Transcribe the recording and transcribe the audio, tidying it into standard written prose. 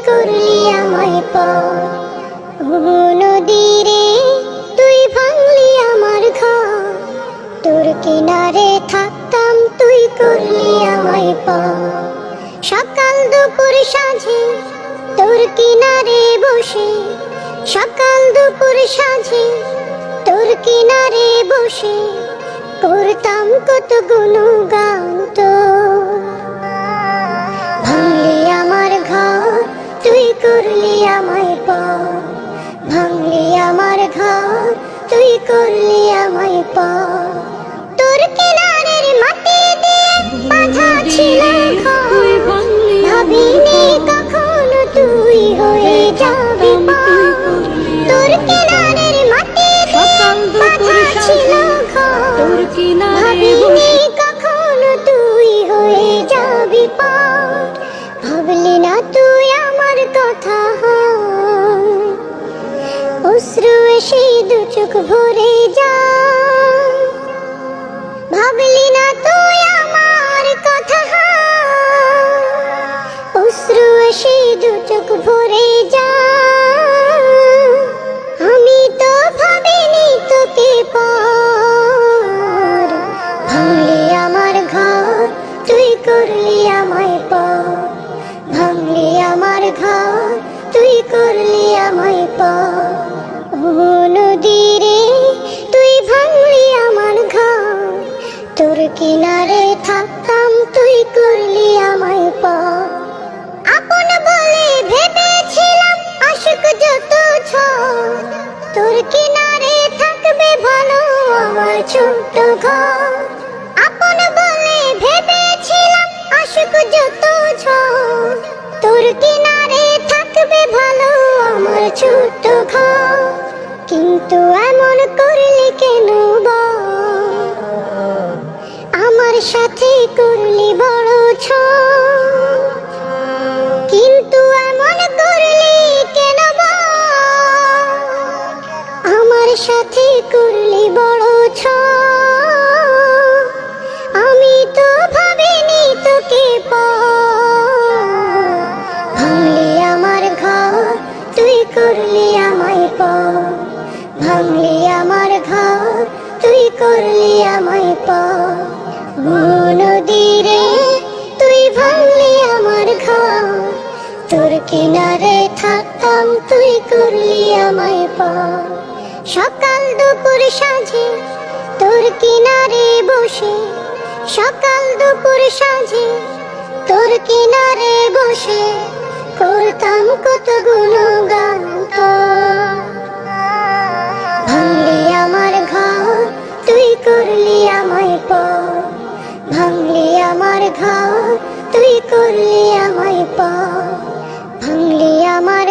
করলি আমায় পর। ও নদী রে তুই ভাঙলি আমার ঘর, তোর কিনারে থাকতাম তুই করলি আমায় পর। সকাল দুপুর সাঁঝে তোর কিনারে বসে, সকাল দুপুর সাঁঝে তোর কিনারে বসে করতাম কত গুণগান তোর। ভাঙলি আমার ঘর তুই করলি আমায় পর, ভাঙলি আমার ঘর তুই করলি আমায় পর। তোর কিনারের মাটি দিয়ে বাঁধা ছিল ঘর, ভাবিনি কখনো তুই হয়ে যাবি পর। তোর কিনারের মাটি দিয়ে বাঁধা ছিল ঘর, ভাবিনি কখনো তুই হয়ে যাবি পর। ভাবলি না তুই আমার কথা, অশ্রু এসে দু চোখ ভরে যায়। ভাবলি না তুই আমার কথা, অশ্রু এসে দু চোখ ভরে যায়। আমি তো ভাবিনি তোকে পর, ভাঙলি আমার ঘর তুই করলি আমায় পর, ভাঙলি আমার ঘর তুই করলি আমায় পর। ও নদী রে তুই ভাঙলি আমার ঘর, তোর কিনারে থাকতাম তুই করলি আমায় পর। আপন বলে ভেবেছিলাম আশিক যত ঝড়, তোর কিনারে থাকবে ভালো আমার ছোট্ট ঘর। আপন বলে ভেবেছিলাম আশিক যত ঝড়, তোর কিনারে থাকবে ভালো আমার ছোট্ট ঘর। কিন্তু এমন করলি কেন বল, আমার সাথে করলি বড় ছল। কিন্তু এমন করলি কেন বল, আমার সাথে করলি বড় ছল। আমি তো ভাবিনি তোকে পর, ভাঙলি আমার ঘর তুই করলি আমায় পর, ভাঙলি আমার ঘর তুই করলি আমায় পর। ও নদী রে তুই ভাঙলি আমার ঘর, তোর কিনারে থাকতাম তুই করলি আমায় পর। সকাল দুপুর সাঁঝে তোর কিনারে বসে, সকাল দুপুর সাঁঝে তোর কিনারে বসে করতাম কত গুণগান তোর। ভাঙলি আমার ঘর তুই করলি আমায় পর, ভাঙলি আমার ঘর তুই করলি আমায় পর, ভাঙলি আমার